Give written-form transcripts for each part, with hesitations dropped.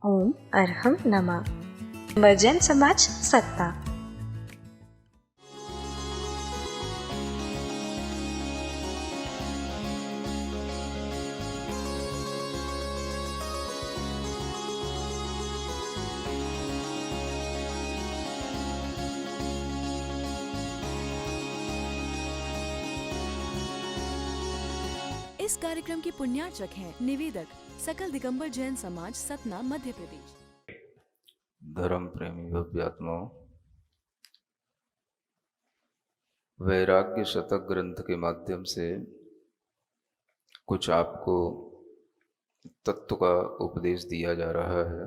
ओम अर्हम नमः। जैन समाज सत्ता। इस कार्यक्रम की पुण्यार्चक हैं निवेदक सकल दिगंबर जैन समाज सतना मध्य प्रदेश। धर्म प्रेमी भव्यात्माओं, वैराग्य शतक ग्रंथ के माध्यम से कुछ आपको तत्व का उपदेश दिया जा रहा है।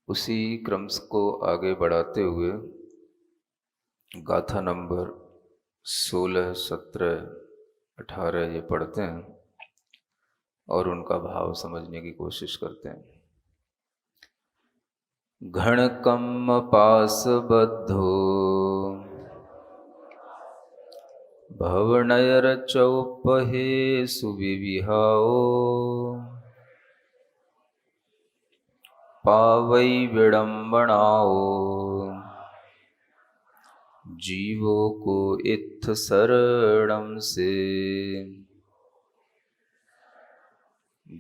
उसी क्रम को आगे बढ़ाते हुए गाथा नंबर 16, 17, 18 ये पढ़ते हैं और उनका भाव समझने की कोशिश करते हैं। घण कम पास बद्धो भवनयर चौपहे सुविविहाओ पावई विडम्बनाओ जीवो को इत्थ शरणम से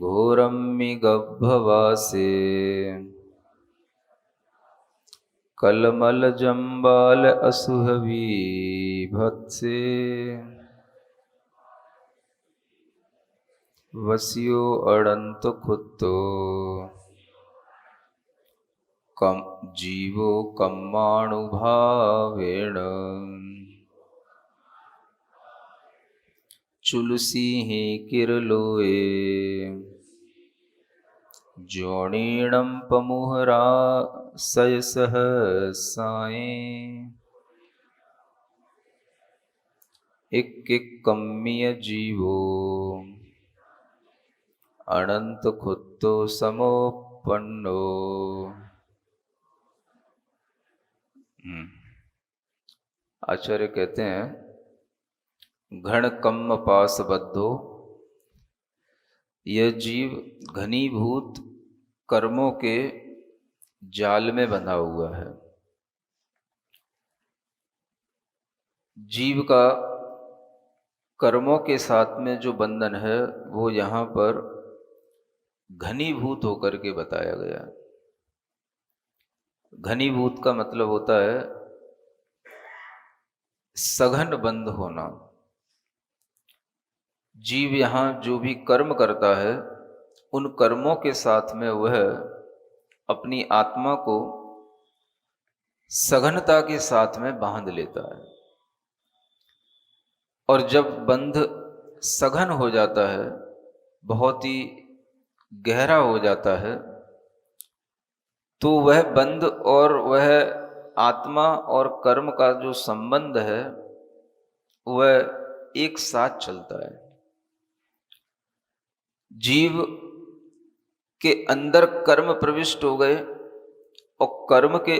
घोरम्मि गभ्भवासे कलमल जम्बाल असुहवी भत्से वस्यो अड़ंत खुत्तो कम जीवो कम्माणुभावेण चुलसी ही किरलोए जोणीणं पमुहरा सय सहसाए इक कम्मीय जीवो अनंत खुत्तो समोपन्नो। आचार्य कहते हैं, घण कम्म पास बद्धो, यह जीव घनीभूत कर्मों के जाल में बंधा हुआ है। जीव का कर्मों के साथ में जो बंधन है वो यहाँ पर घनीभूत होकर के बताया गया है। घनीभूत का मतलब होता है सघन बंध होना। जीव यहाँ जो भी कर्म करता है उन कर्मों के साथ में वह अपनी आत्मा को सघनता के साथ में बांध लेता है, और जब बंध सघन हो जाता है, बहुत ही गहरा हो जाता है, तो वह बंध और वह आत्मा और कर्म का जो संबंध है वह एक साथ चलता है। जीव के अंदर कर्म प्रविष्ट हो गए और कर्म के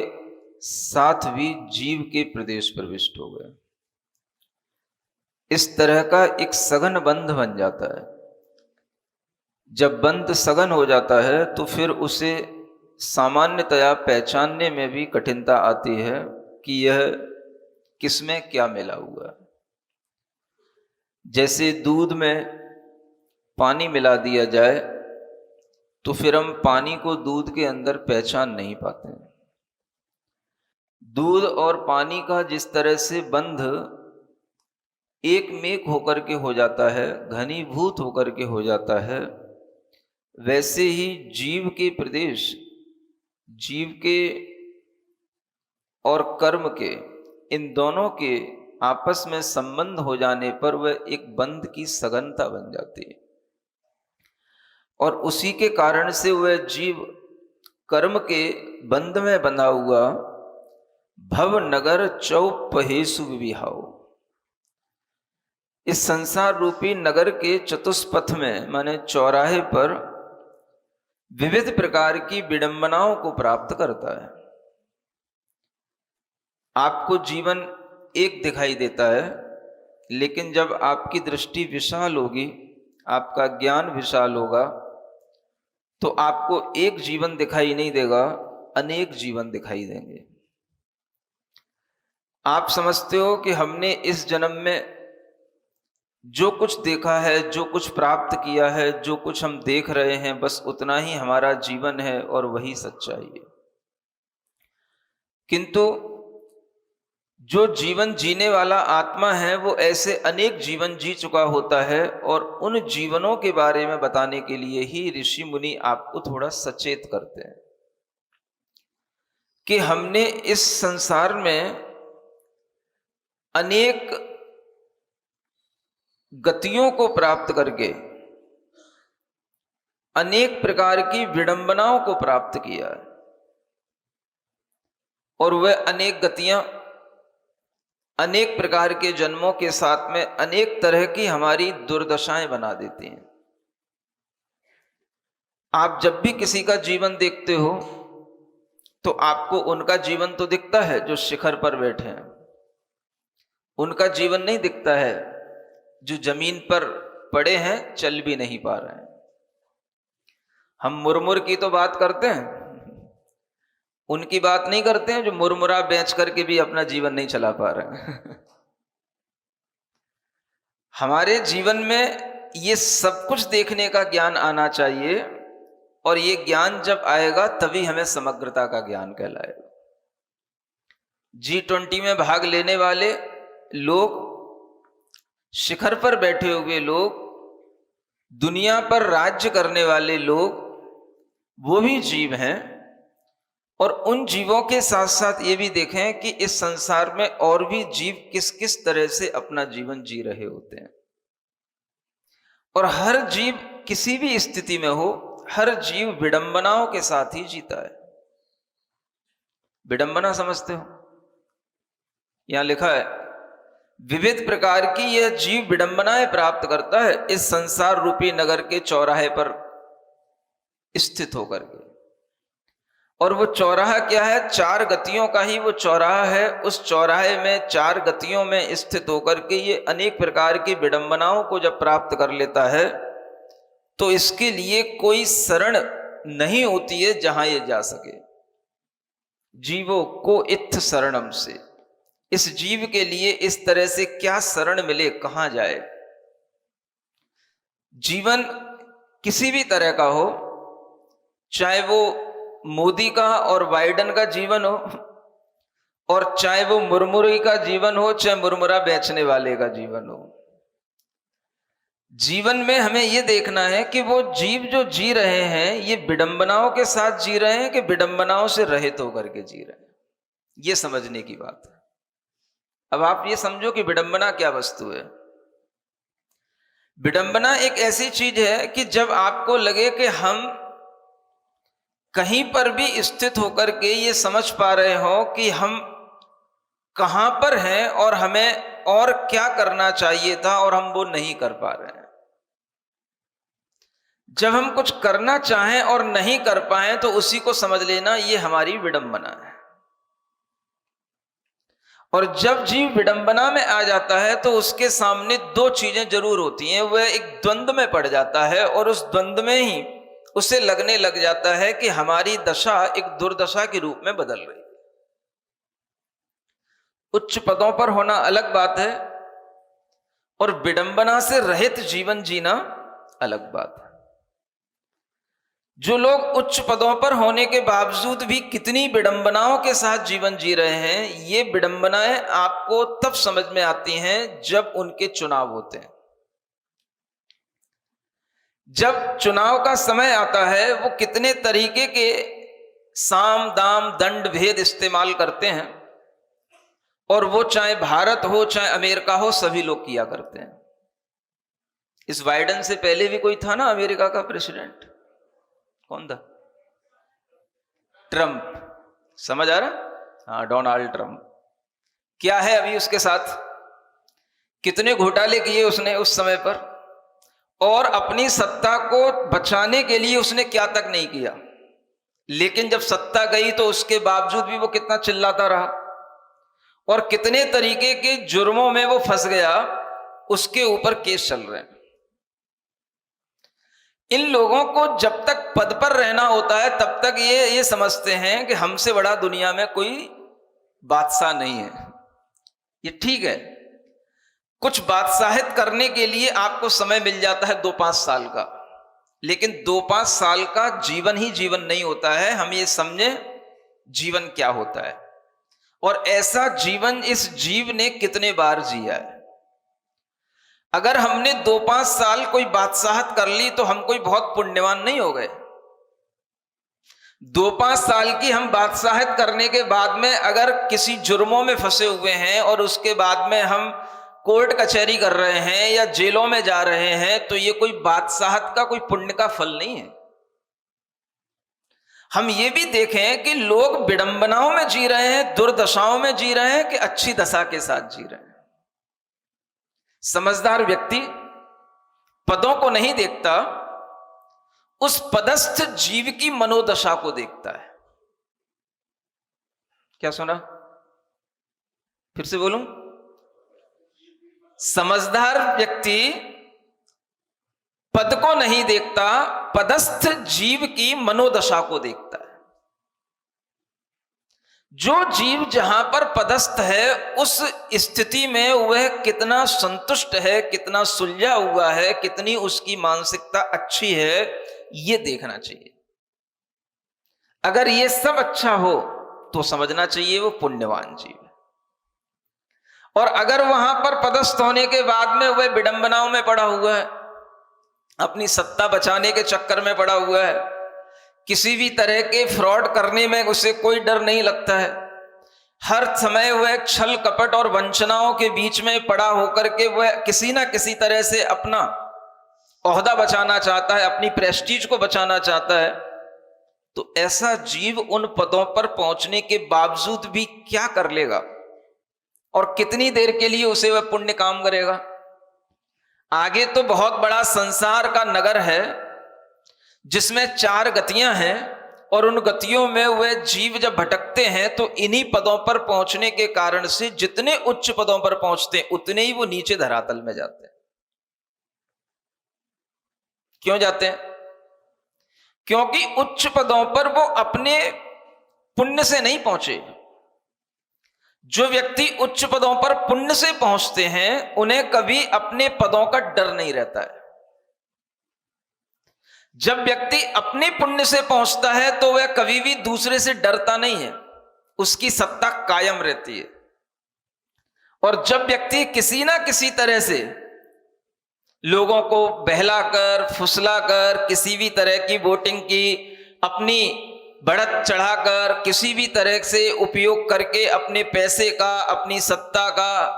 साथ भी जीव के प्रदेश प्रविष्ट हो गए। इस तरह का एक सघन बंध बन जाता है। जब बंध सघन हो जाता है तो फिर उसे सामान्यतया पहचानने में भी कठिनता आती है कि यह किसमें क्या मिला हुआ है। जैसे दूध में पानी मिला दिया जाए तो फिर हम पानी को दूध के अंदर पहचान नहीं पाते हैं। दूध और पानी का जिस तरह से बंध एक मेक होकर के हो जाता है, घनीभूत होकर के हो जाता है, वैसे ही जीव के प्रदेश, जीव के और कर्म के, इन दोनों के आपस में संबंध हो जाने पर वह एक बंध की सघनता बन जाती है, और उसी के कारण से वह जीव कर्म के बंध में बंधा हुआ भव नगर चौपहेसु विविहाओ, इस संसार रूपी नगर के चतुष्पथ में माने चौराहे पर विविध प्रकार की विडंबनाओं को प्राप्त करता है। आपको जीवन एक दिखाई देता है, लेकिन जब आपकी दृष्टि विशाल होगी, आपका ज्ञान विशाल होगा, तो आपको एक जीवन दिखाई नहीं देगा, अनेक जीवन दिखाई देंगे। आप समझते हो कि हमने इस जन्म में जो कुछ देखा है, जो कुछ प्राप्त किया है, जो कुछ हम देख रहे हैं, बस उतना ही हमारा जीवन है और वही सच्चाई है। किंतु जो जीवन जीने वाला आत्मा है वो ऐसे अनेक जीवन जी चुका होता है, और उन जीवनों के बारे में बताने के लिए ही ऋषि मुनि आपको थोड़ा सचेत करते हैं कि हमने इस संसार में अनेक गतियों को प्राप्त करके अनेक प्रकार की विडंबनाओं को प्राप्त किया है, और वह अनेक गतियां अनेक प्रकार के जन्मों के साथ में अनेक तरह की हमारी दुर्दशाएं बना देती हैं। आप जब भी किसी का जीवन देखते हो तो आपको उनका जीवन तो दिखता है जो शिखर पर बैठे हैं, उनका जीवन नहीं दिखता है जो जमीन पर पड़े हैं, चल भी नहीं पा रहे हैं। हम मुरमुर की तो बात करते हैं, उनकी बात नहीं करते हैं जो मुरमुरा बेच करके भी अपना जीवन नहीं चला पा रहे हैं। हमारे जीवन में ये सब कुछ देखने का ज्ञान आना चाहिए, और ये ज्ञान जब आएगा तभी हमें समग्रता का ज्ञान कहलाएगा। G20 में भाग लेने वाले लोग, शिखर पर बैठे हुए लोग, दुनिया पर राज्य करने वाले लोग, वो भी जीव हैं। और उन जीवों के साथ साथ ये भी देखें कि इस संसार में और भी जीव किस किस तरह से अपना जीवन जी रहे होते हैं। और हर जीव किसी भी स्थिति में हो, हर जीव विडंबनाओं के साथ ही जीता है। विडंबना समझते हो? यहां लिखा है विविध प्रकार की यह जीव विडंबनाएं प्राप्त करता है इस संसार रूपी नगर के चौराहे पर स्थित होकर के। और वो चौराहा क्या है? चार गतियों का ही वो चौराहा है। उस चौराहे में चार गतियों में स्थित होकर के ये अनेक प्रकार की विडंबनाओं को जब प्राप्त कर लेता है तो इसके लिए कोई शरण नहीं होती है जहां ये जा सके। जीवो को इत्थ शरणम से, इस जीव के लिए इस तरह से क्या शरण मिले, कहां जाए। जीवन किसी भी तरह का हो, चाहे वो मोदी का और बाइडन का जीवन हो, और चाहे वो मुरमुरी का जीवन हो, चाहे मुरमुरा बेचने वाले का जीवन हो। जीवन में हमें यह देखना है कि वो जीव जो जी रहे हैं ये विडंबनाओं के साथ जी रहे हैं कि विडंबनाओं से रहित होकर के जी रहे हैं, ये समझने की बात है। अब आप ये समझो कि विडंबना क्या वस्तु है। विडंबना एक ऐसी चीज है कि जब आपको लगे कि हम कहीं पर भी स्थित होकर के ये समझ पा रहे हो कि हम कहां पर हैं और हमें और क्या करना चाहिए था और हम वो नहीं कर पा रहे हैं। जब हम कुछ करना चाहें और नहीं कर पाए तो उसी को समझ लेना ये हमारी विडंबना है। और जब जीव विडंबना में आ जाता है तो उसके सामने दो चीजें जरूर होती हैं। वह एक द्वंद्व में पड़ जाता है और उस द्वंद्व में ही उसे लगने लग जाता है कि हमारी दशा एक दुर्दशा के रूप में बदल रही है। उच्च पदों पर होना अलग बात है और विडंबना से रहित जीवन जीना अलग बात है। जो लोग उच्च पदों पर होने के बावजूद भी कितनी विडंबनाओं के साथ जीवन जी रहे हैं, ये विडंबनाएं आपको तब समझ में आती हैं जब उनके चुनाव होते हैं। जब चुनाव का समय आता है वो कितने तरीके के साम दाम दंड भेद इस्तेमाल करते हैं, और वो चाहे भारत हो चाहे अमेरिका हो सभी लोग किया करते हैं। इस बाइडेन से पहले भी कोई था ना अमेरिका का प्रेसिडेंट, कौन था? ट्रंप। समझ आ रहा? हाँ, डोनाल्ड ट्रंप। क्या है अभी उसके साथ? कितने घोटाले किए उसने उस समय पर, और अपनी सत्ता को बचाने के लिए उसने क्या तक नहीं किया। लेकिन जब सत्ता गई तो उसके बावजूद भी वो कितना चिल्लाता रहा और कितने तरीके के जुर्मों में वो फंस गया, उसके ऊपर केस चल रहे हैं। इन लोगों को जब तक पद पर रहना होता है तब तक ये समझते हैं कि हमसे बड़ा दुनिया में कोई बादशाह नहीं है। ये ठीक है, कुछ बादशाहित करने के लिए आपको समय मिल जाता है 2-5 साल का, लेकिन 2-5 साल का जीवन ही जीवन नहीं होता है। हम ये समझे जीवन क्या होता है, और ऐसा जीवन इस जीव ने कितने बार जिया है। अगर हमने 2-5 साल कोई बादशाहत कर ली तो हम कोई बहुत पुण्यवान नहीं हो गए। 2-5 साल की हम बादशाहत करने के बाद में अगर किसी जुर्मों में फंसे हुए हैं और उसके बाद में हम कोर्ट कचहरी कर रहे हैं या जेलों में जा रहे हैं, तो ये कोई बादशाहत का कोई पुण्य का फल नहीं है। हम ये भी देखें कि लोग विडंबनाओं में जी रहे हैं, दुर्दशाओं में जी रहे हैं कि अच्छी दशा के साथ जी रहे हैं। समझदार व्यक्ति पदों को नहीं देखता, उस पदस्थ जीव की मनोदशा को देखता है। क्या सुना? फिर से बोलूं, समझदार व्यक्ति पद को नहीं देखता, पदस्थ जीव की मनोदशा को देखता है। जो जीव जहां पर पदस्थ है उस स्थिति में वह कितना संतुष्ट है, कितना सुलझा हुआ है, कितनी उसकी मानसिकता अच्छी है, यह देखना चाहिए। अगर यह सब अच्छा हो तो समझना चाहिए वो पुण्यवान जीव है। और अगर वहां पर पदस्थ होने के बाद में वह विडंबनाओं में पड़ा हुआ है, अपनी सत्ता बचाने के चक्कर में पड़ा हुआ है, किसी भी तरह के फ्रॉड करने में उसे कोई डर नहीं लगता है, हर समय वह छल कपट और वंचनाओं के बीच में पड़ा होकर के वह किसी ना किसी तरह से अपना ओहदा बचाना चाहता है, अपनी प्रेस्टीज को बचाना चाहता है, तो ऐसा जीव उन पदों पर पहुंचने के बावजूद भी क्या कर लेगा और कितनी देर के लिए उसे वह पुण्य काम करेगा। आगे तो बहुत बड़ा संसार का नगर है जिसमें 4 गतियां हैं, और उन गतियों में वह जीव जब भटकते हैं तो इन्हीं पदों पर पहुंचने के कारण से जितने उच्च पदों पर पहुंचते हैं उतने ही वो नीचे धरातल में जाते हैं। क्यों जाते हैं? क्योंकि उच्च पदों पर वो अपने पुण्य से नहीं पहुंचे। जो व्यक्ति उच्च पदों पर पुण्य से पहुंचते हैं उन्हें कभी अपने पदों का डर नहीं रहता है। जब व्यक्ति अपने पुण्य से पहुंचता है तो वह कभी भी दूसरे से डरता नहीं है, उसकी सत्ता कायम रहती है। और जब व्यक्ति किसी ना किसी तरह से लोगों को बहलाकर फुसलाकर, किसी भी तरह की वोटिंग की अपनी बढ़त चढ़ाकर, किसी भी तरह से उपयोग करके अपने पैसे का, अपनी सत्ता का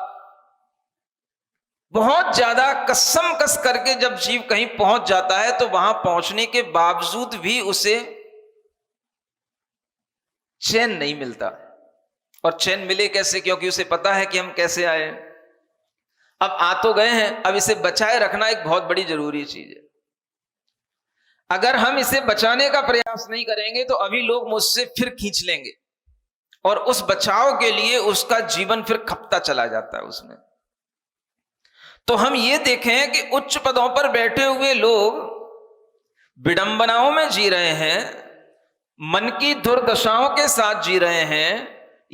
बहुत ज्यादा कसम कस करके जब जीव कहीं पहुंच जाता है तो वहां पहुंचने के बावजूद भी उसे चैन नहीं मिलता। और चैन मिले कैसे? क्योंकि उसे पता है कि हम कैसे आए। अब आ तो गए हैं, अब इसे बचाए रखना एक बहुत बड़ी जरूरी चीज है। अगर हम इसे बचाने का प्रयास नहीं करेंगे तो अभी लोग मुझसे फिर खींच लेंगे, और उस बचाव के लिए उसका जीवन फिर खपता चला जाता है उसमें। तो हम ये देखें कि उच्च पदों पर बैठे हुए लोग विडंबनाओं में जी रहे हैं, मन की दुर्दशाओं के साथ जी रहे हैं,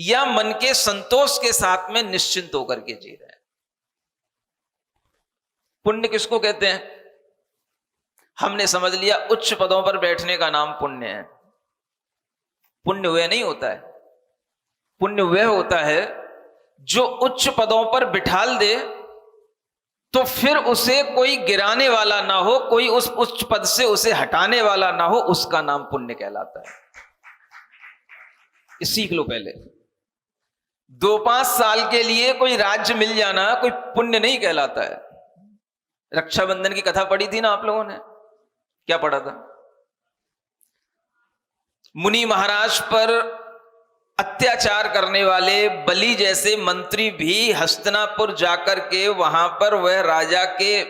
या मन के संतोष के साथ में निश्चिंत होकर के जी रहे हैं। पुण्य किसको कहते हैं? हमने समझ लिया उच्च पदों पर बैठने का नाम पुण्य है। पुण्य वह नहीं होता है, पुण्य वह होता है जो उच्च पदों पर बिठाल दे तो फिर उसे कोई गिराने वाला ना हो, कोई उस उच्च पद से उसे हटाने वाला ना हो, उसका नाम पुण्य कहलाता है। सीख लो पहले। 2-5 साल के लिए कोई राज्य मिल जाना कोई पुण्य नहीं कहलाता है। रक्षाबंधन की कथा पढ़ी थी ना आप लोगों ने? क्या पढ़ा था? मुनि महाराज पर अत्याचार करने वाले बलि जैसे मंत्री भी हस्तिनापुर जाकर के वहां पर वह राजा के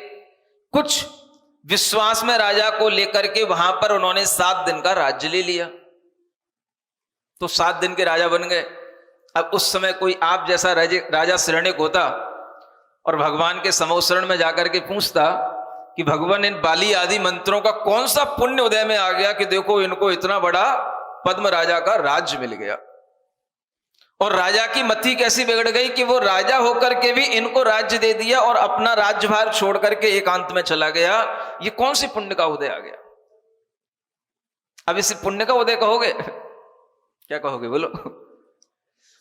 कुछ विश्वास में राजा को लेकर के वहां पर उन्होंने 7 दिन का राज्य ले लिया, तो 7 दिन के राजा बन गए। अब उस समय कोई आप जैसा राजा श्रेणिक होता और भगवान के समोशरण में जाकर के पूछता कि भगवान इन बाली आदि मंत्रों का कौन सा पुण्य उदय में आ गया कि देखो इनको इतना बड़ा पद्म राजा का राज्य मिल गया। और राजा की मति कैसी बिगड़ गई कि वो राजा होकर के भी इनको राज्य दे दिया और अपना राज्यभार छोड़ करके एकांत में चला गया। ये कौन सी पुण्य का उदय आ गया? अब इसे पुण्य का उदय कहोगे? क्या कहोगे बोलो?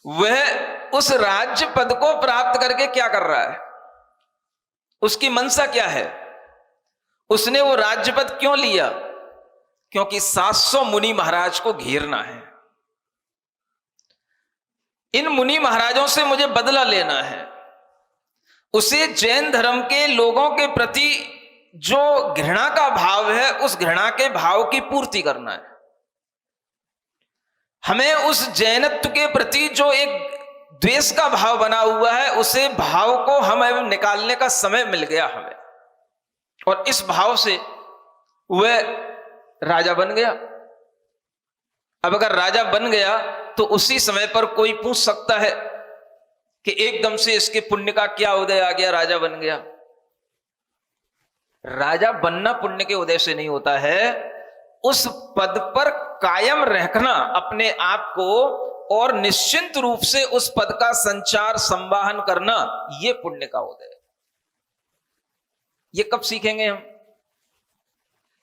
वह उस राज्य पद को प्राप्त करके क्या कर रहा है? उसकी मनसा क्या है? उसने वो राज्य पद क्यों लिया? क्योंकि 700 मुनि महाराज को घेरना है। इन मुनि महाराजों से मुझे बदला लेना है। उसे जैन धर्म के लोगों के प्रति जो घृणा का भाव है, उस घृणा के भाव की पूर्ति करना है। हमें उस जैनत्व के प्रति जो एक द्वेष का भाव बना हुआ है, उसे भाव को हमें निकालने का समय मिल गया हमें। और इस भाव से वह राजा बन गया। अब अगर राजा बन गया तो उसी समय पर कोई पूछ सकता है कि एकदम से इसके पुण्य का क्या उदय आ गया, राजा बन गया। राजा बनना पुण्य के उदय से नहीं होता है, उस पद पर कायम रखना अपने आप को और निश्चिंत रूप से उस पद का संचार संवाहन करना, यह पुण्य का उदय है। ये कब सीखेंगे हम?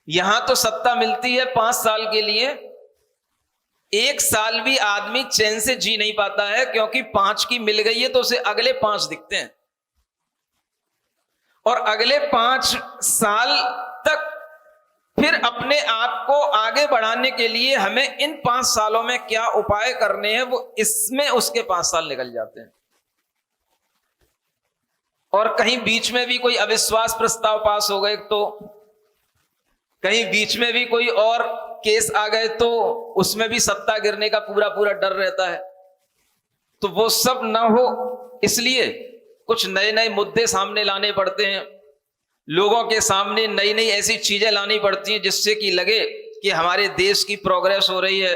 यहां तो सत्ता मिलती है 5 साल के लिए, 1 साल भी आदमी चैन से जी नहीं पाता है, क्योंकि 5 की मिल गई है तो उसे अगले 5 दिखते हैं। और अगले 5 साल तक फिर अपने आप को आगे बढ़ाने के लिए हमें इन 5 सालों में क्या उपाय करने हैं, वो इसमें उसके 5 साल निकल जाते हैं। और कहीं बीच में भी कोई अविश्वास प्रस्ताव पास हो गए, तो कहीं बीच में भी कोई और केस आ गए, तो उसमें भी सत्ता गिरने का पूरा पूरा डर रहता है। तो वो सब ना हो, इसलिए कुछ नए नए मुद्दे सामने लाने पड़ते हैं, लोगों के सामने नई नई ऐसी चीजें लानी पड़ती हैं जिससे कि लगे कि हमारे देश की प्रोग्रेस हो रही है,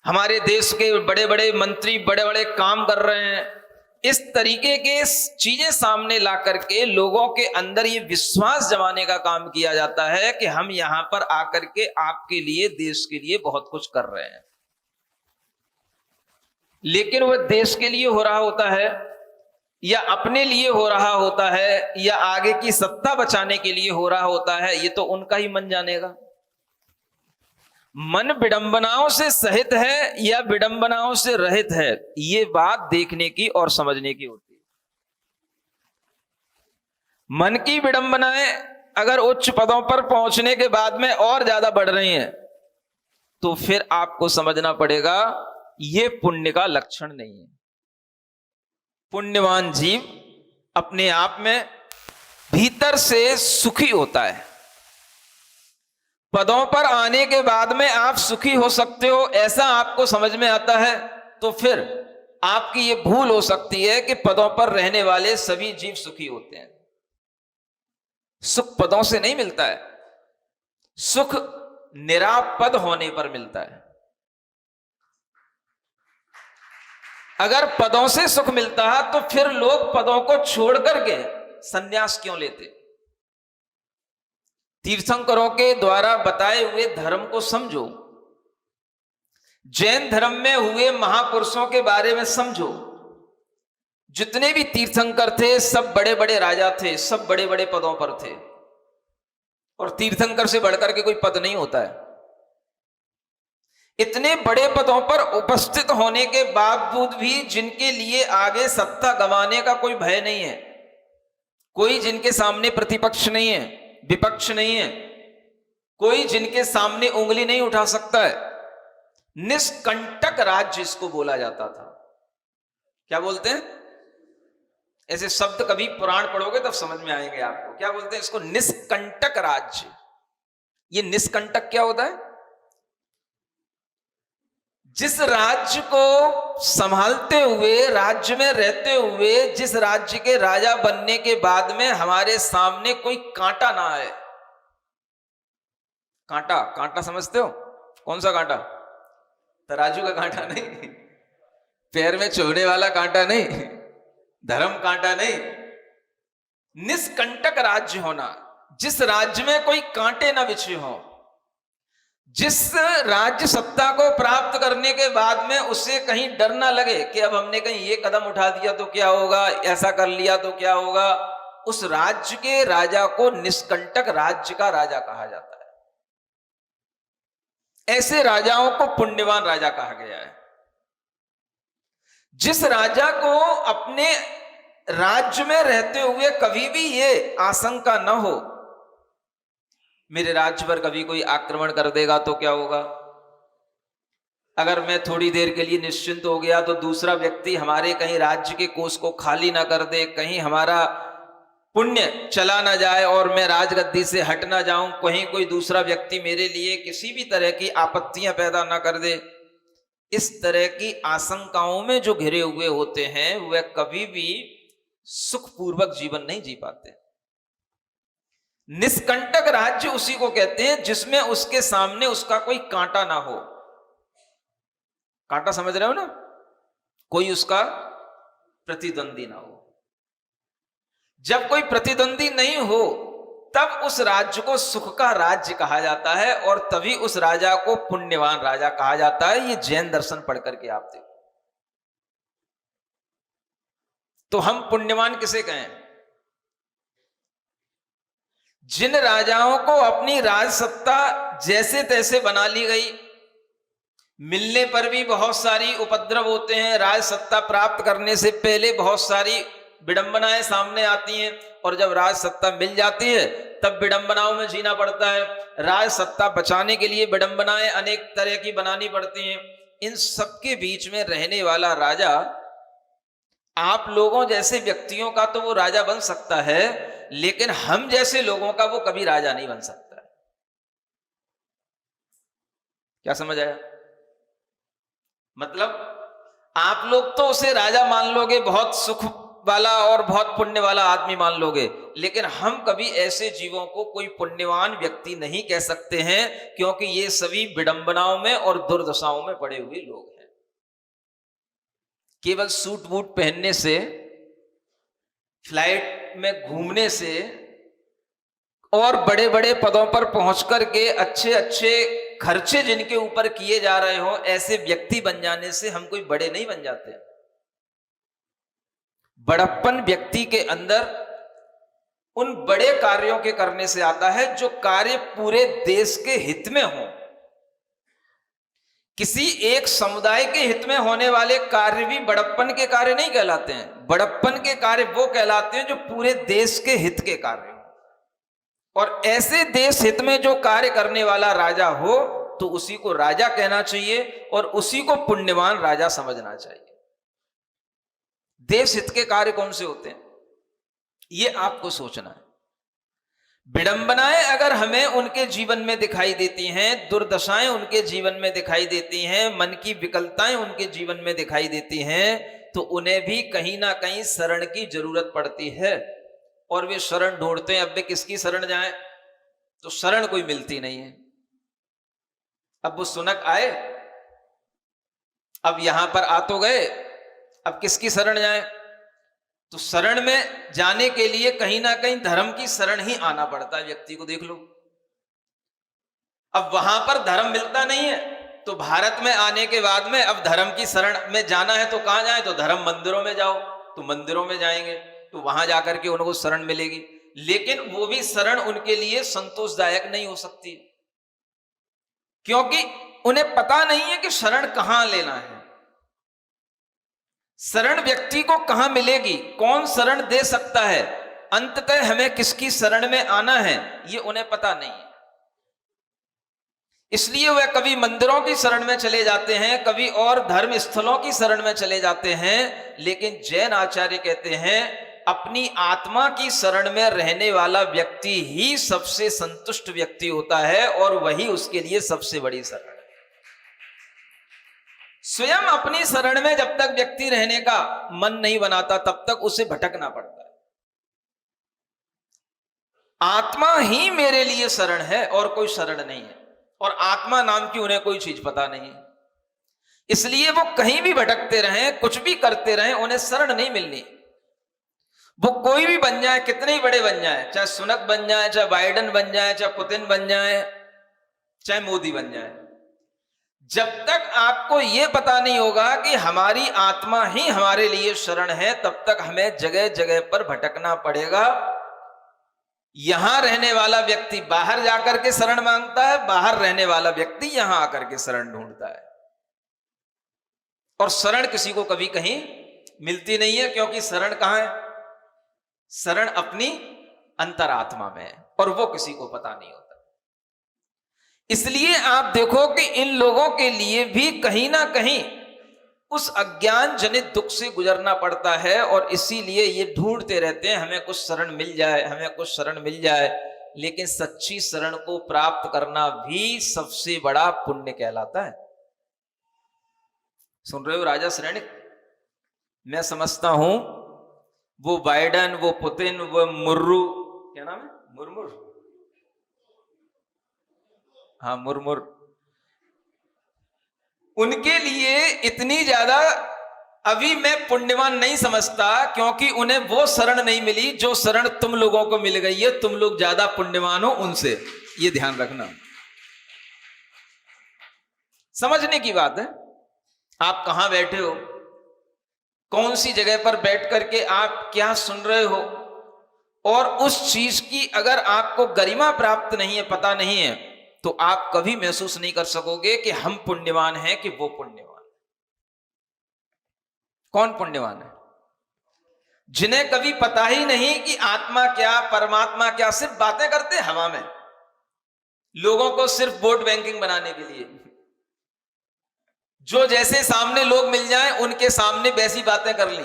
हमारे देश के बड़े बड़े मंत्री बड़े बड़े काम कर रहे हैं। इस तरीके के चीजें सामने ला करके लोगों के अंदर ये विश्वास जमाने का काम किया जाता है कि हम यहां पर आकर के आपके लिए, देश के लिए बहुत कुछ कर रहे हैं। लेकिन वह देश के लिए हो रहा होता है या अपने लिए हो रहा होता है या आगे की सत्ता बचाने के लिए हो रहा होता है, ये तो उनका ही मन जानेगा। मन विडंबनाओं से सहित है या विडंबनाओं से रहित है, ये बात देखने की और समझने की होती है। मन की विडंबनाएं अगर उच्च पदों पर पहुंचने के बाद में और ज्यादा बढ़ रही हैं, तो फिर आपको समझना पड़ेगा ये पुण्य का लक्षण नहीं है। पुण्यवान जीव अपने आप में भीतर से सुखी होता है। पदों पर आने के बाद में आप सुखी हो सकते हो, ऐसा आपको समझ में आता है, तो फिर आपकी ये भूल हो सकती है कि पदों पर रहने वाले सभी जीव सुखी होते हैं। सुख पदों से नहीं मिलता है, सुख निरापद होने पर मिलता है। अगर पदों से सुख मिलता है तो फिर लोग पदों को छोड़ करके संन्यास क्यों लेते? तीर्थंकरों के द्वारा बताए हुए धर्म को समझो, जैन धर्म में हुए महापुरुषों के बारे में समझो। जितने भी तीर्थंकर थे सब बड़े बड़े राजा थे, सब बड़े बड़े पदों पर थे। और तीर्थंकर से बढ़कर के कोई पद नहीं होता है। इतने बड़े पदों पर उपस्थित होने के बावजूद भी जिनके लिए आगे सत्ता गंवाने का कोई भय नहीं है, कोई जिनके सामने प्रतिपक्ष नहीं है, विपक्ष नहीं है, कोई जिनके सामने उंगली नहीं उठा सकता है, निष्कंटक राज्य इसको बोला जाता था। क्या बोलते हैं? ऐसे शब्द कभी पुराण पढ़ोगे तब समझ में आएंगे आपको। क्या बोलते हैं इसको? निष्कंटक राज्य। ये निष्कंटक क्या होता है? जिस राज्य को संभालते हुए, राज्य में रहते हुए, जिस राज्य के राजा बनने के बाद में हमारे सामने कोई कांटा ना आए। कांटा, कांटा समझते हो? कौन सा कांटा? तराजू का कांटा नहीं, पैर में चुभने वाला कांटा नहीं, धर्म कांटा नहीं, निष्कंटक राज्य होना, जिस राज्य में कोई कांटे ना बिछे हो, जिस राज्य सत्ता को प्राप्त करने के बाद में उसे कहीं डर ना लगे कि अब हमने कहीं ये कदम उठा दिया तो क्या होगा, ऐसा कर लिया तो क्या होगा, उस राज्य के राजा को निष्कंटक राज्य का राजा कहा जाता है। ऐसे राजाओं को पुण्यवान राजा कहा गया है। जिस राजा को अपने राज्य में रहते हुए कभी भी ये आशंका न हो मेरे राज्य पर कभी कोई आक्रमण कर देगा तो क्या होगा, अगर मैं थोड़ी देर के लिए निश्चिंत हो गया तो दूसरा व्यक्ति हमारे कहीं राज्य के कोष को खाली ना कर दे, कहीं हमारा पुण्य चला ना जाए और मैं राजगद्दी से हट ना जाऊं, कहीं कोई दूसरा व्यक्ति मेरे लिए किसी भी तरह की आपत्तियां पैदा ना कर दे। इस तरह की आशंकाओं में जो घिरे हुए होते हैं वह कभी भी सुखपूर्वक जीवन नहीं जी पाते। निष्कंटक राज्य उसी को कहते हैं जिसमें उसके सामने उसका कोई कांटा ना हो। कांटा समझ रहे हो ना, कोई उसका प्रतिद्वंदी ना हो। जब कोई प्रतिद्वंदी नहीं हो तब उस राज्य को सुख का राज्य कहा जाता है और तभी उस राजा को पुण्यवान राजा कहा जाता है। ये जैन दर्शन पढ़ करके आप देखो। तो हम पुण्यवान किसे कहें? जिन राजाओं को अपनी राजसत्ता जैसे तैसे बना ली गई, मिलने पर भी बहुत सारी उपद्रव होते हैं, राजसत्ता प्राप्त करने से पहले बहुत सारी विडंबनाएं सामने आती हैं और जब राजसत्ता मिल जाती है तब विडंबनाओं में जीना पड़ता है। राजसत्ता बचाने के लिए विडंबनाएं अनेक तरह की बनानी पड़ती हैं। इन सबके बीच में रहने वाला राजा आप लोगों जैसे व्यक्तियों का तो वो राजा बन सकता है, लेकिन हम जैसे लोगों का वो कभी राजा नहीं बन सकता है। क्या समझ आया? मतलब आप लोग तो उसे राजा मान लोगे, बहुत सुख वाला और बहुत पुण्य वाला आदमी मान लोगे, लेकिन हम कभी ऐसे जीवों को कोई पुण्यवान व्यक्ति नहीं कह सकते हैं, क्योंकि ये सभी विडंबनाओं में और दुर्दशाओं में पड़े हुए लोग हैं। केवल सूट बूट पहनने से, फ्लाइट में घूमने से और बड़े बड़े पदों पर पहुंच करके अच्छे अच्छे खर्चे जिनके ऊपर किए जा रहे हो, ऐसे व्यक्ति बन जाने से हम कोई बड़े नहीं बन जाते। बड़प्पन व्यक्ति के अंदर उन बड़े कार्यों के करने से आता है जो कार्य पूरे देश के हित में हो। किसी एक समुदाय के हित में होने वाले कार्य भी बड़प्पन के कार्य नहीं कहलाते हैं। बड़प्पन के कार्य वो कहलाते हैं जो पूरे देश के हित के कार्य हो। और ऐसे देश हित में जो कार्य करने वाला राजा हो तो उसी को राजा कहना चाहिए और उसी को पुण्यवान राजा समझना चाहिए। देश हित के कार्य कौन से होते हैं ये आपको सोचना है। विडंबनाएं अगर हमें उनके जीवन में दिखाई देती हैं, दुर्दशाएं उनके जीवन में दिखाई देती हैं, मन की विकलताएं उनके जीवन में दिखाई देती हैं, तो उन्हें भी कहीं ना कहीं शरण की जरूरत पड़ती है। और वे शरण ढूंढते हैं। अब वे किसकी शरण जाएं? तो शरण कोई मिलती नहीं है। अब वो सुनक आए, अब यहां पर आ तो गए, अब किसकी शरण जाएं? तो शरण में जाने के लिए कहीं ना कहीं धर्म की शरण ही आना पड़ता है। व्यक्ति को देख लो, अब वहां पर धर्म मिलता नहीं है, तो भारत में आने के बाद में अब धर्म की शरण में जाना है तो कहां जाए? तो धर्म मंदिरों में जाओ। तो मंदिरों में जाएंगे तो वहां जाकर के उनको शरण मिलेगी, लेकिन वो भी शरण उनके लिए संतोषदायक नहीं हो सकती, क्योंकि उन्हें पता नहीं है कि शरण कहां लेना है। शरण व्यक्ति को कहां मिलेगी, कौन शरण दे सकता है, अंततः हमें किसकी शरण में आना है, ये उन्हें पता नहीं है। इसलिए वह कभी मंदिरों की शरण में चले जाते हैं, कभी और धर्म स्थलों की शरण में चले जाते हैं। लेकिन जैन आचार्य कहते हैं अपनी आत्मा की शरण में रहने वाला व्यक्ति ही सबसे संतुष्ट व्यक्ति होता है और वही उसके लिए सबसे बड़ी शरण है। स्वयं अपनी शरण में जब तक व्यक्ति रहने का मन नहीं बनाता तब तक उसे भटकना पड़ता है। आत्मा ही मेरे लिए शरण है और कोई शरण नहीं है, और आत्मा नाम की उन्हें कोई चीज पता नहीं है। इसलिए वो कहीं भी भटकते रहें, कुछ भी करते रहें, उन्हें शरण नहीं मिलनी। वो कोई भी बन जाए, कितने ही बड़े बन जाए, चाहे सुनक बन जाए, चाहे बाइडेन बन जाए, चाहे पुतिन बन जाए, चाहे मोदी बन जाए, जब तक आपको यह पता नहीं होगा कि हमारी आत्मा ही हमारे लिए शरण है, तब तक हमें जगह जगह पर भटकना पड़ेगा। यहां रहने वाला व्यक्ति बाहर जाकर के शरण मांगता है, बाहर रहने वाला व्यक्ति यहां आकर के शरण ढूंढता है, और शरण किसी को कभी कहीं मिलती नहीं है, क्योंकि शरण कहां है? शरण अपनी अंतरात्मा में है, और वो किसी को पता नहीं होता। इसलिए आप देखो कि इन लोगों के लिए भी कहीं ना कहीं उस अज्ञान जनित दुख से गुजरना पड़ता है, और इसीलिए ये ढूंढते रहते हैं हमें कुछ शरण मिल जाए, हमें कुछ शरण मिल जाए। लेकिन सच्ची शरण को प्राप्त करना भी सबसे बड़ा पुण्य कहलाता है। सुन रहे हो राजा श्रेणिक? मैं समझता हूं वो बाइडेन, वो पुतिन, वो मुर्रू, क्या नाम है, मुर्मुर, हाँ मुर्मुर, उनके लिए इतनी ज्यादा अभी मैं पुण्यवान नहीं समझता, क्योंकि उन्हें वो शरण नहीं मिली जो शरण तुम लोगों को मिल गई है। तुम लोग ज्यादा पुण्यवान हो उनसे, ये ध्यान रखना, समझने की बात है। आप कहां बैठे हो, कौन सी जगह पर बैठ करके आप क्या सुन रहे हो, और उस चीज की अगर आपको गरिमा प्राप्त नहीं है, पता नहीं है, तो आप कभी महसूस नहीं कर सकोगे कि हम पुण्यवान हैं कि वो पुण्यवान। कौन पुण्यवान है? जिन्हें कभी पता ही नहीं कि आत्मा क्या, परमात्मा क्या, सिर्फ बातें करते हवा में, लोगों को सिर्फ वोट बैंकिंग बनाने के लिए, जो जैसे सामने लोग मिल जाएं उनके सामने वैसी बातें कर ली,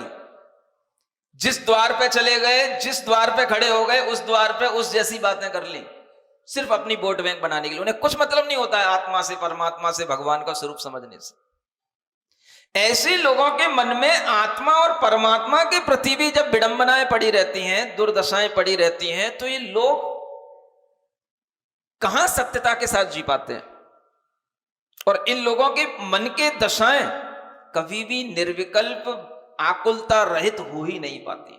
जिस द्वार पे चले गए, जिस द्वार पे खड़े हो गए, उस द्वार पे उस जैसी बातें कर ली, सिर्फ अपनी वोट बैंक बनाने के लिए। उन्हें कुछ मतलब नहीं होता है आत्मा से, परमात्मा से, भगवान का स्वरूप समझने से। ऐसे लोगों के मन में आत्मा और परमात्मा के प्रति भी जब विडंबनाएं पड़ी रहती हैं, दुर्दशाएं पड़ी रहती हैं, तो ये लोग कहां सत्यता के साथ जी पाते हैं। और इन लोगों के मन के दशाएं कभी भी निर्विकल्प, आकुलता रहित हो ही नहीं पाती।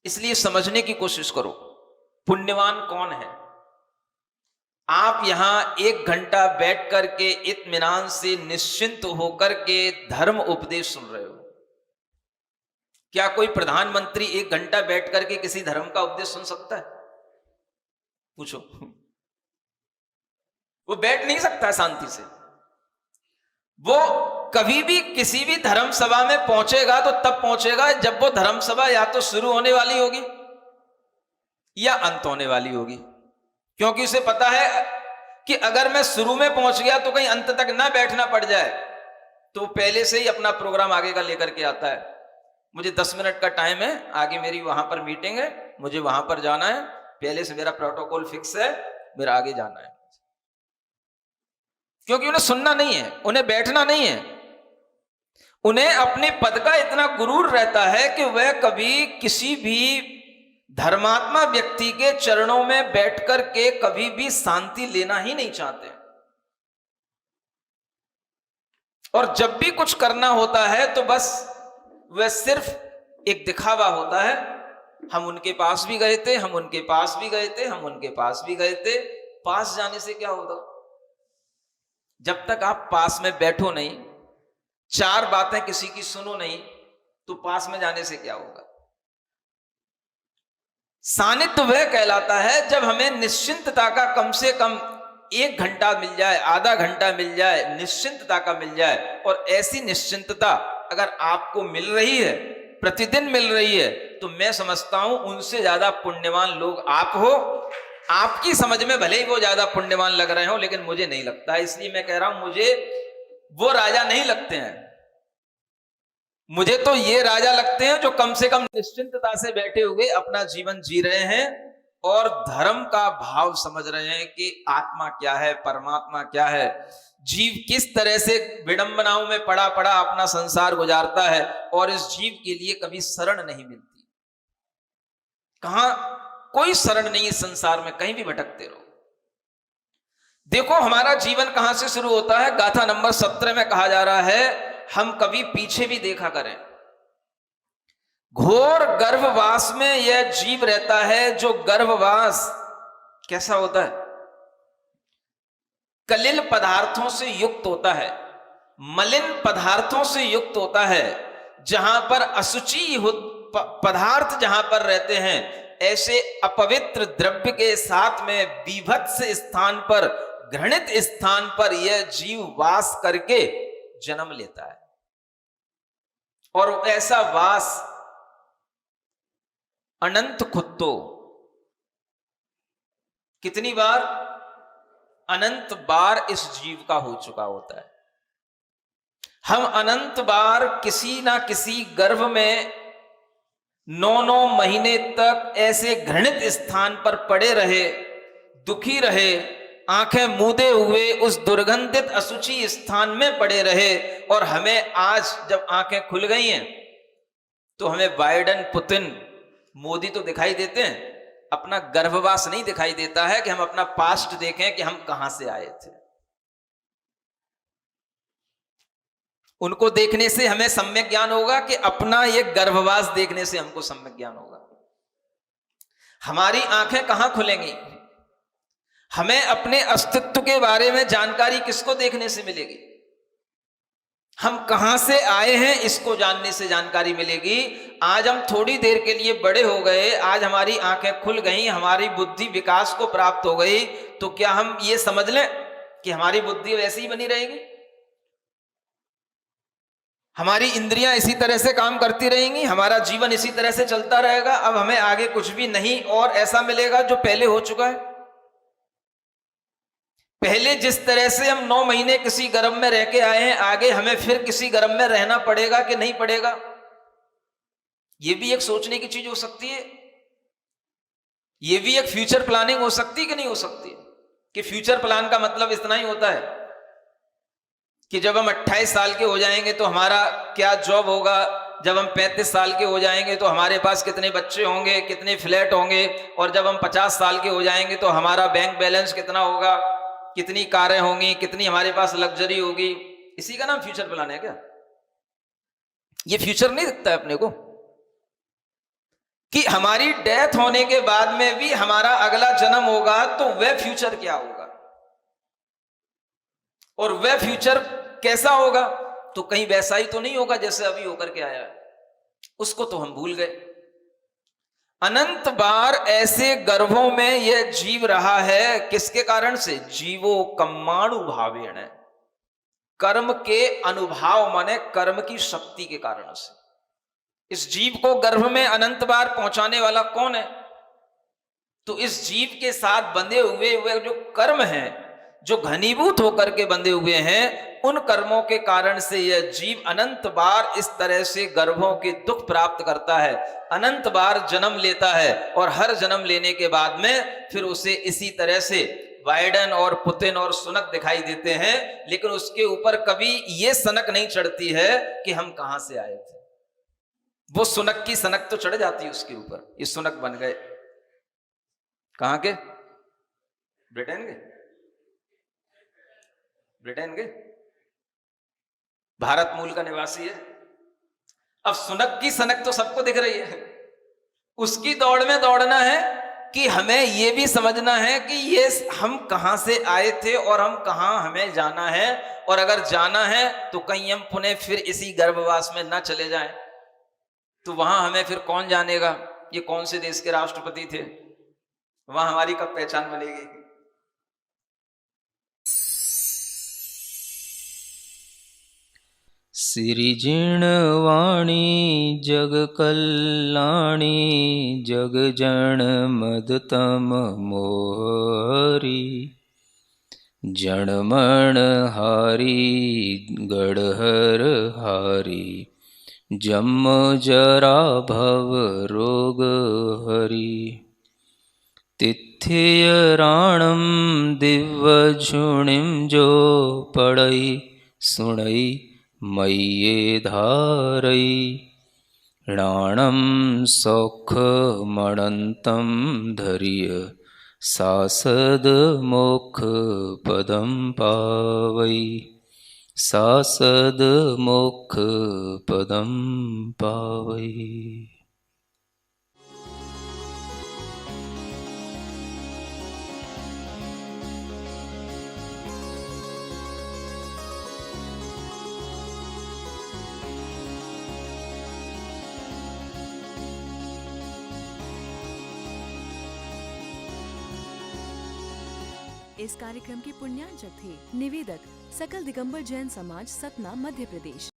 इसलिए समझने की कोशिश करो पुण्यवान कौन है। आप यहां 1 घंटा बैठ करके इत्मीनान से निश्चिंत होकर के धर्म उपदेश सुन रहे हो। क्या कोई प्रधानमंत्री 1 घंटा बैठ करके किसी धर्म का उपदेश सुन सकता है? पूछो। वो बैठ नहीं सकता शांति से। वो कभी भी किसी भी धर्म सभा में पहुंचेगा तो तब पहुंचेगा जब वो धर्म सभा या तो शुरू होने वाली होगी या अंत होने वाली होगी, क्योंकि उसे पता है कि अगर मैं शुरू में पहुंच गया तो कहीं अंत तक ना बैठना पड़ जाए, तो पहले से ही अपना प्रोग्राम आगे का लेकर के आता है। मुझे 10 मिनट का टाइम है, आगे मेरी वहां पर मीटिंग है, मुझे वहां पर जाना है, पहले से मेरा प्रोटोकॉल फिक्स है, मेरा आगे जाना है। क्योंकि उन्हें सुनना नहीं है, उन्हें बैठना नहीं है। उन्हें अपने पद का इतना गुरूर रहता है कि वह कभी किसी भी धर्मात्मा व्यक्ति के चरणों में बैठकर के कभी भी शांति लेना ही नहीं चाहते। और जब भी कुछ करना होता है तो बस वह सिर्फ एक दिखावा होता है। हम उनके पास भी गए थे, हम उनके पास भी गए थे, हम उनके पास भी गए थे। पास जाने से क्या होगा? जब तक आप पास में बैठो नहीं, 4 बातें किसी की सुनो नहीं, तो पास में जाने से क्या होगा? सानिध्य वह कहलाता है जब हमें निश्चिंतता का कम से कम 1 घंटा मिल जाए, आधा घंटा मिल जाए, निश्चिंतता का मिल जाए। और ऐसी निश्चिंतता अगर आपको मिल रही है, प्रतिदिन मिल रही है, तो मैं समझता हूं उनसे ज्यादा पुण्यवान लोग आप हो। आपकी समझ में भले ही वो ज्यादा पुण्यवान लग रहे हो, लेकिन मुझे नहीं लगता। इसलिए मैं कह रहा हूं मुझे वो राजा नहीं लगते हैं, मुझे तो ये राजा लगते हैं जो कम से कम निश्चिंतता से बैठे हुए अपना जीवन जी रहे हैं और धर्म का भाव समझ रहे हैं कि आत्मा क्या है, परमात्मा क्या है, जीव किस तरह से विडंबनाओं में पड़ा पड़ा अपना संसार गुजारता है, और इस जीव के लिए कभी शरण नहीं मिलती। कहां कोई शरण नहीं है संसार में, कहीं भी भटकते रहो। देखो हमारा जीवन कहां से शुरू होता है। गाथा नंबर 17 में कहा जा रहा है हम कभी पीछे भी देखा करें। घोर गर्भवास में यह जीव रहता है। जो गर्भवास कैसा होता है? कलिल पदार्थों से युक्त होता है, मलिन पदार्थों से युक्त होता है। जहां पर अशुचि पदार्थ जहां पर रहते हैं, ऐसे अपवित्र द्रव्य के साथ में बीभत्स स्थान पर, घृणित स्थान पर यह जीव वास करके जन्म लेता है। और ऐसा वास अनंत खुत्तो, कितनी बार? अनंत बार इस जीव का हो चुका होता है। हम अनंत बार किसी ना किसी गर्भ में 9-9 महीने तक ऐसे घृणित स्थान पर पड़े रहे, दुखी रहे, आंखें मूंदे हुए उस दुर्गंधित अशुचि स्थान में पड़े रहे। और हमें आज जब आंखें खुल गई हैं तो हमें बाइडेन, पुतिन, मोदी तो दिखाई देते हैं, अपना गर्भवास नहीं दिखाई देता है कि हम अपना पास्ट देखें कि हम कहां से आए थे। उनको देखने से हमें सम्यक ज्ञान होगा कि अपना ये गर्भवास देखने से हमको सम्यक ज्ञान होगा। हमारी आंखें कहां खुलेंगी? हमें अपने अस्तित्व के बारे में जानकारी किसको देखने से मिलेगी? हम कहां से आए हैं इसको जानने से जानकारी मिलेगी। आज हम थोड़ी देर के लिए बड़े हो गए, आज हमारी आंखें खुल गई, हमारी बुद्धि विकास को प्राप्त हो गई, तो क्या हम ये समझ लें कि हमारी बुद्धि वैसी ही बनी रहेगी? हमारी इंद्रियां इसी तरह से काम करती रहेंगी, हमारा जीवन इसी तरह से चलता रहेगा? अब हमें आगे कुछ भी नहीं और ऐसा मिलेगा जो पहले हो चुका है। पहले जिस तरह से हम 9 महीने किसी गर्भ में रह के आए हैं, आगे हमें फिर किसी गर्भ में रहना पड़ेगा कि नहीं पड़ेगा? यह भी एक सोचने की चीज हो सकती है। यह भी एक फ्यूचर प्लानिंग हो सकती है कि नहीं हो सकती? कि फ्यूचर प्लान का मतलब इतना ही होता है कि जब हम 28 साल के हो जाएंगे तो हमारा क्या जॉब होगा, जब हम 35 साल के हो जाएंगे तो हमारे पास कितने बच्चे होंगे, कितने फ्लैट होंगे, और जब हम 50 साल के हो जाएंगे तो हमारा बैंक बैलेंस कितना होगा, कितनी कारें होंगी, कितनी हमारे पास लग्जरी होगी। इसी का नाम फ्यूचर प्लान है क्या? ये फ्यूचर नहीं दिखता है अपने को कि हमारी डेथ होने के बाद में भी हमारा अगला जन्म होगा, तो वह फ्यूचर क्या होगा और वह फ्यूचर कैसा होगा? तो कहीं वैसा ही तो नहीं होगा जैसे अभी होकर के आया है, उसको तो हम भूल गए। अनंत बार ऐसे गर्भों में यह जीव रहा है, किसके कारण से? जीवो कर्माणु भावेण, कर्म के अनुभाव माने कर्म की शक्ति के कारण से। इस जीव को गर्भ में अनंत बार पहुंचाने वाला कौन है? तो इस जीव के साथ बंधे हुए जो कर्म हैं, जो घनीभूत होकर के बंधे हुए हैं, उन कर्मों के कारण से यह जीव अनंत बार इस तरह से गर्भों के दुख प्राप्त करता है, अनंत बार जन्म लेता है। और हर जन्म लेने के बाद में फिर उसे इसी तरह से बाइडेन और पुतिन और सुनक दिखाई देते हैं, लेकिन उसके ऊपर कभी यह सनक नहीं चढ़ती है कि हम कहां से आए थे। वो सुनक की सनक तो चढ़ जाती है उसके ऊपर, ये सुनक बन गए कहां के? ब्रिटेन के, ब्रिटेन के, भारत मूल का निवासी है। अब सुनक की सनक तो सबको दिख रही है, उसकी दौड़ में दौड़ना है कि हमें यह भी समझना है कि ये हम कहां से आए थे और हम कहां हमें जाना है। और अगर जाना है तो कहीं हम पुनः फिर इसी गर्भवास में ना चले जाएं, तो वहां हमें फिर कौन जानेगा ये कौन से देश के राष्ट्रपति थे, वहां हमारी कब पहचान बनेगी? सिरिजिणवाणी जग कल्याणी जग जन मदतम मोहरी जनमण हारी गढ़हर हारी जम जरा भव रोग हरि तिथ्य राणम दिव्य झुणिम जो पड़ई सुणई मय्ये धारई राणम सौख मणंतम धर्य सासद मोक्ष पदम पावई सासद मोक्ष पदम पावई। इस कार्यक्रम के पुण्यार्चक थे निवेदक सकल दिगंबर जैन समाज सतना मध्य प्रदेश।